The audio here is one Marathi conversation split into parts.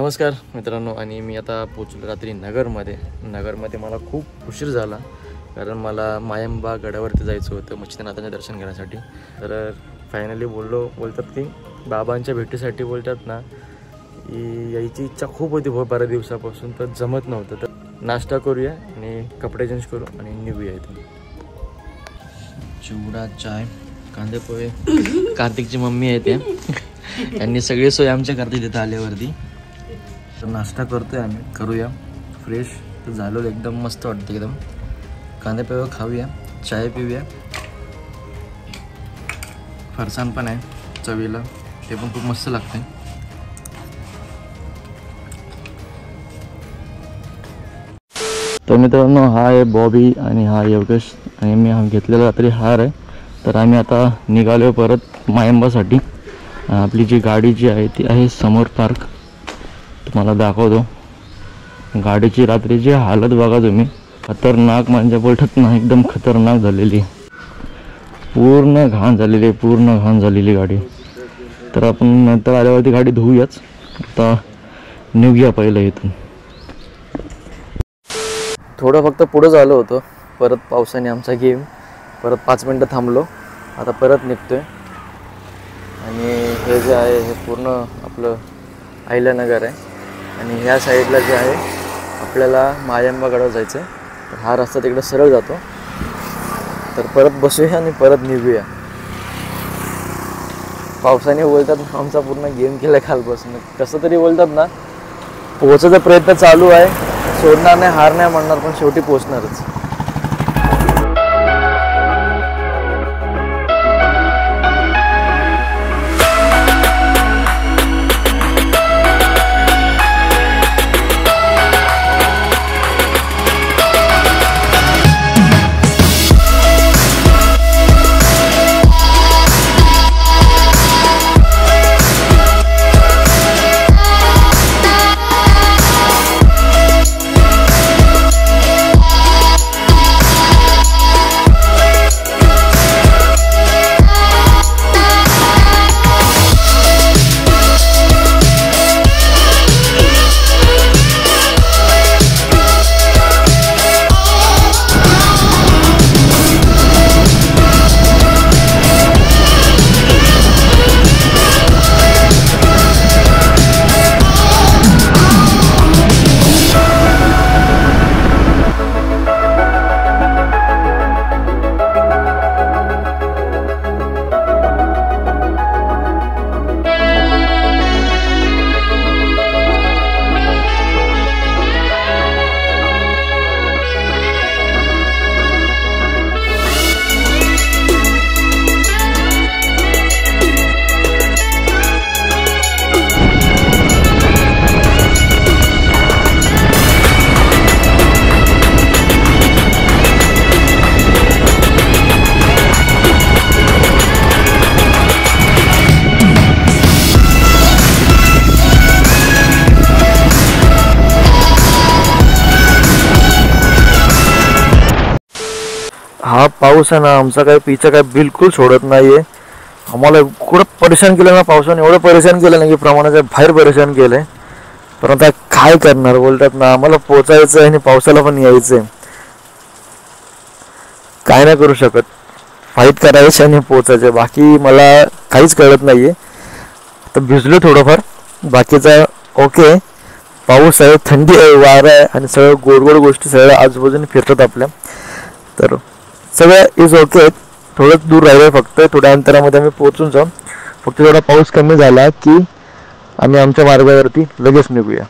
नमस्कार मित्रांनो, आणि मी आता पोचलो रात्री नगरमध्ये मला खूप उशीर झाला कारण मला मायंबा गडावरती जायचं होतं मच्छिंद्रनाथांचे दर्शन घेण्यासाठी। तर फायनली बोलतात की बाबांच्या भेटीसाठी बोलतात ना, यायची इच्छा खूप होती बऱ्याच दिवसापासून, तर जमत नव्हतं। तर नाश्ता करूया आणि कपडे चेंज करू आणि निघूया इथून। चिवडा, चाय, कांदे पोहे, कार्तिकची मम्मी आहे त्यांनी सगळी सोय आमच्या करते तिथं आल्यावरती। तर नाश्ता करतोय आम्ही, करूया फ्रेश तर झालो, एकदम मस्त वाटतं एकदम। कांदे पोहे खाऊया, चाय पिऊया, फरसाण पण आहे चवीला, ते पण खूप मस्त लागते। तर मित्रांनो, हा आहे बॉबी आणि हा योगेश, आणि मी हा घेतलेला रात्री हार आहे। तर आम्ही आता निघालो परत मायंबासाठी। आपली जी गाडी जी आहे ती आहे समोर पार्क, तुम्हाला दाखवतो। गाडीची रात्रीची हालत बघा तुम्ही, खतरनाक म्हणजे बोलतात ना, एकदम खतरनाक झालेली, पूर्ण घाण झालेली गाडी। तर आपण नंतर आल्यावरती गाडी धुवूयाच, आता निघूया पहिलं इथून। थोडं फक्त पुढं झालं होतं, परत पावसाने आमचा गेम, परत 5 मिनटं थांबलो, आता परत निघतोय। आणि हे जे आहे हे पूर्ण आपलं अहिल्यानगर आहे, आणि ह्या साईडला जे आहे आपल्याला मायंबागडावर जायचं आहे। तर हा रस्ता तिकडे सरळ जातो, तर परत बसूया आणि परत निघूया। पावसाने बोलतात आमचा पूर्ण गेम केला कालपासून, कसं तरी बोलतात ना, पोहोचायचा प्रयत्न चालू आहे, सोडणार नाही, हार नाही म्हणणार, पण शेवटी पोहोचणारच। हा पाऊस आहे ना, आमचा काय पीछा काय बिलकुल सोडत नाहीये। आम्हाला खूप परेशान केलं ना पावसाने, एवढं परेशान केलं ना की प्रमाणाच्या बाहेर परेशान केलंय। पण आता काय करणार, बोलतात ना, आम्हाला पोचायचं आहे आणि पावसाला पण यायचंय, काय नाही करू शकत, फाईट करायचं आणि पोचायचं, बाकी मला काहीच कळत नाहीये। तर भिजलो थोडंफार, बाकीचा ओके। पाऊस आहे, थंडी आहे, वारा आहे, आणि सगळं गोड गोड गोष्टी सगळ्या आजूबाजूने फिरतात आपल्या, तर सगळं इज ओके। थोडंच दूर राहिलं, फक्त थोड्या अंतरामध्ये आम्ही पोहोचून जाऊ। फक्त थोडा पाऊस कमी झाला की आम्ही आमच्या मार्गावरती लगेच निघूया।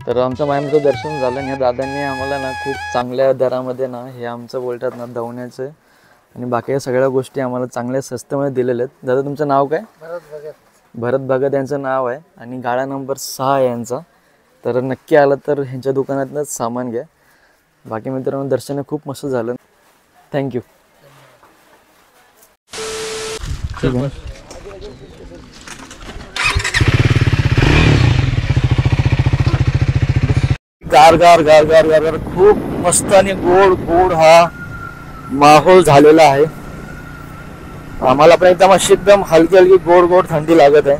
तर आमचं मायमचं दर्शन झालं आणि या दादांनी आम्हाला ना खूप चांगल्या दरामध्ये ना हे आमचं बोलतात ना धावण्याचं आणि बाकी सगळ्या गोष्टी आम्हाला चांगल्या स्वस्तामध्ये दिलेल्या आहेत. दादा तुमचं नाव काय? भरत भगत यांचं नाव आहे आणि गाळा नंबर 6 आहे यांचा. तर नक्की आलं तर ह्यांच्या दुकानातनंच सामान घ्या. बाकी मित्रांनो दर्शन खूप मस्त झालं. थँक्यू. ठीक आहे. गार गार गार गार गार गार खूप मस्त आणि गोड गोड हा माहोल झालेला आहे. आम्हाला पण एकदम अशी एकदम हलकी हलकी गोड गोड थंडी लागत आहे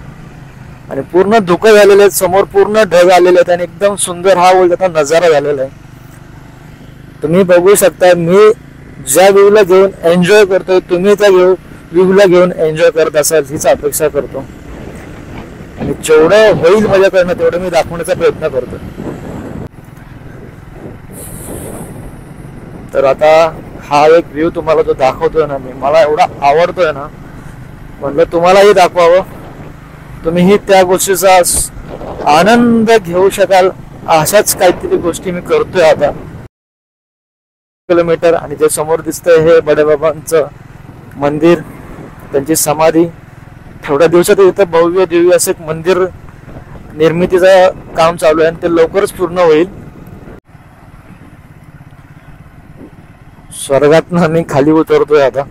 आणि पूर्ण धुकं झालेले आहेत. समोर पूर्ण ढग आलेले आहेत आणि एकदम सुंदर हा बोलता नजारा झालेला आहे. तुम्ही बघू शकता मी ज्या व्ह्यूला घेऊन एन्जॉय करतोय तुम्ही त्या व्ह्यूला घेऊन एन्जॉय करत असाल हीच अपेक्षा करतो आणि जेवढं होईल माझ्याकडनं तेवढं मी दाखवण्याचा प्रयत्न करतो. तर आता हा एक व्ह्यू तुम्हाला जो दाखवतोय ना मी मला एवढा आवडतोय ना म्हटलं तुम्हालाही दाखवावं. तुम्हीही त्या गोष्टीचा आनंद घेऊ शकाल अशाच काहीतरी गोष्टी मी करतोय आता. किलोमीटर आणि जे समोर दिसतंय हे बडेबाबांचं मंदिर त्यांची समाधी. थोड्या दिवसात इथं भव्य दिव्य असं एक मंदिर निर्मितीचं काम चालू आहे आणि ते लवकरच पूर्ण होईल. स्वर्गातनं मी खाली उतरतोय आता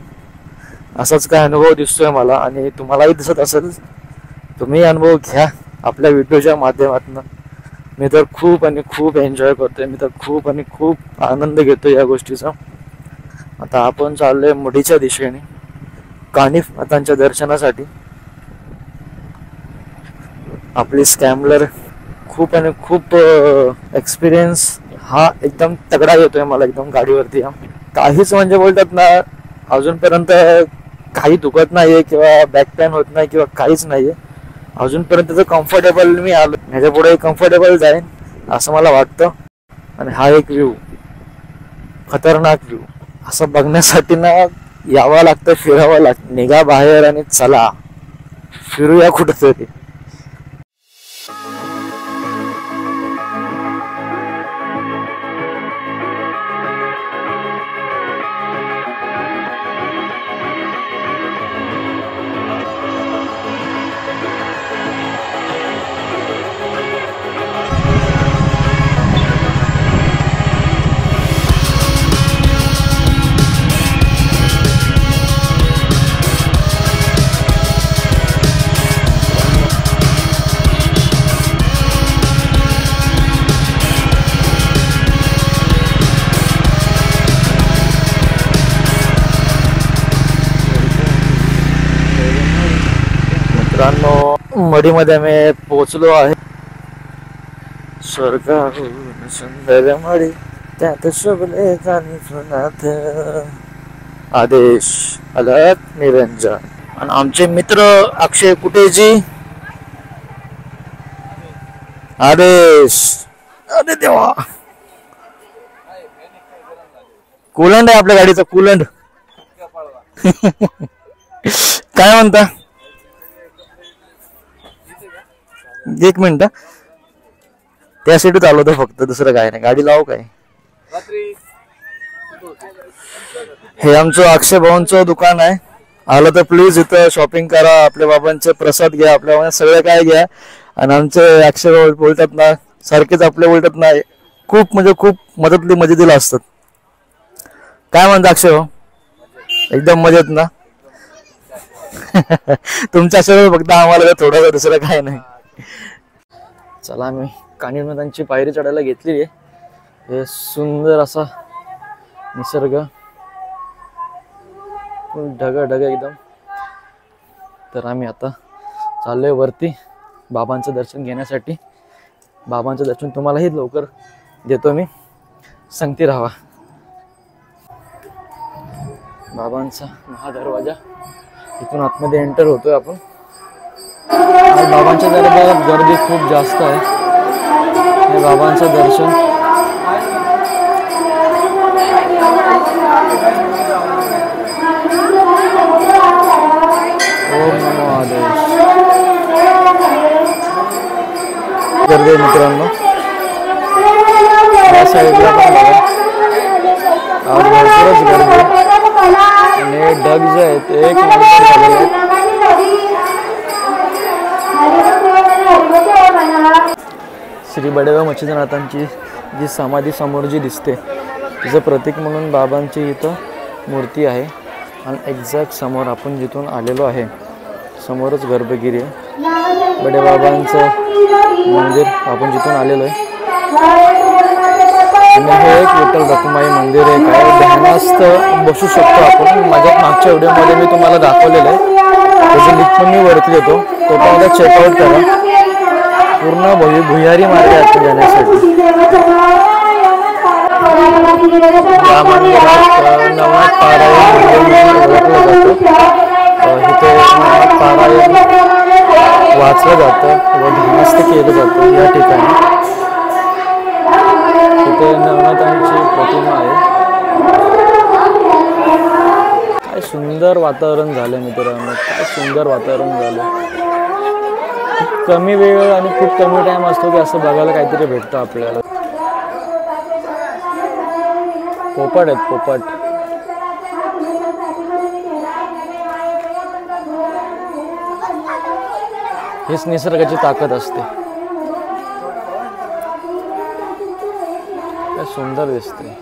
असाच काय अनुभव दिसतोय मला आणि तुम्हालाही दिसत असेल. तुम्ही अनुभव घ्या आपल्या व्हिडिओच्या माध्यमातून. मी तर खूप आणि खूप एन्जॉय करतोय. मी तर खूप आणि खूप आनंद घेतोय या गोष्टीचा. आता आपण चाललोय मुडीच्या दिशेने कानिफ मातांच्या दर्शनासाठी. आपली स्कॅमलर खूप आणि खूप एक्सपिरियन्स हा एकदम तगडा येतोय मला एकदम गाडीवरती. काहीच म्हणजे बोलतात ना अजूनपर्यंत काही दुखत नाहीये किंवा बॅक पेन होत नाही किंवा काहीच नाहीये अजूनपर्यंत. कम्फर्टेबल मी आलो ह्याच्या पुढे कम्फर्टेबल जाईन असं मला वाटतं. आणि हा एक व्ह्यू खतरनाक व्ह्यू असं बघण्यासाठी ना यावं लागतं फिरावं लागतं. निघा बाहेर आणि चला फिरूया कुठंतरी. मित्रांनो मडीमध्ये आम्ही पोहोचलो आहे. स्वर्गाहून सुंदर मडी त्यात शोभले कानिफनाथ आदेश अलक निरंजन. आणि आमचे मित्र अक्षय कुटेजी आदेश. अरे देवा कुलंड आहे आपल्या गाडीचा कुलंड. काय म्हणता? एक मिनिट त्या सीटच आलो होतो फक्त दुसरं काय नाही. गाडी लावू काय? हे आमचं अक्षय भाऊंचं दुकान आहे. आलं तर प्लीज इथं शॉपिंग करा. आपल्या बाबांचे प्रसाद घ्या आपल्या बाबांना सगळं काय घ्या. आणि आमचे अक्षय भाऊ बोलतात ना सारखेच आपले बोलतात ना खूप म्हणजे खूप मदतीला असतात. काय म्हणता अक्षय भाऊ? एकदम मजेत ना? तुमच्या सगळं फक्त आम्हाला थोडं दुसरं काय नाही. चला आम्ही कानिफनाथांची पायरी चढायला घेतली आहे. हे सुंदर असा निसर्ग ढग ढग एकदम. तर आम्ही आता चाललोय वरती बाबांचं दर्शन घेण्यासाठी. बाबांचं दर्शन तुम्हालाही लवकर देतो मी. सांगते राहा. बाबांचा महादरवाजा इथून आतमध्ये एंटर होतोय आपण. बाबांच्या दरबारात गर्दी खूप जास्त आहे. हे बाबांचं दर्शन ओम नमो आदेश. गर्दी मित्रांनो साईडला पण बघा आज भरपूरच गर्दी आणि डग जे आहेत एक नंबर झालेले आहेत. श्री बडेगाव मच्छिंद्रनाथांची जी समाधी समोर जी दिसते तिचं प्रतीक म्हणून बाबांची इथं मूर्ती आहे आणि एक्झॅक्ट समोर आपण जिथून आलेलो आहे समोरच गर्भगिरी आहे. बडेबाबांचं मंदिर आपण जिथून आलेलो आहे आणि हे एक विठ्ठल रखुमाई मंदिर आहे. काय ध्यानास्थ बसू शकतो आपण. माझ्या मागच्या व्हिडिओमध्ये मी तुम्हाला दाखवलेलं आहे, त्याची लिंक पण मी वरती देतो, तो पण एकदा चेकआउट करा. पूर्ण भुयारी मार्ग आहे जाण्यासाठी. या मंदिरात नवनाथ पारायण म्हणून ओळखलं जातं. इथे नवनाथ पारायण वाचलं जातं व ध्यानस्थ केलं जातं. या ठिकाणी इथे नवनाथांची प्रतिमा आहे. काय सुंदर वातावरण झालं मित्रांनो, काय सुंदर वातावरण झालं. खूप कमी वेळ आणि खूप कमी टाइम असतो की असं बघायला काहीतरी भेटतं आपल्याला. पोपट आहेत पोपट. हीच निसर्गाची ताकद असते. काय सुंदर दिसते.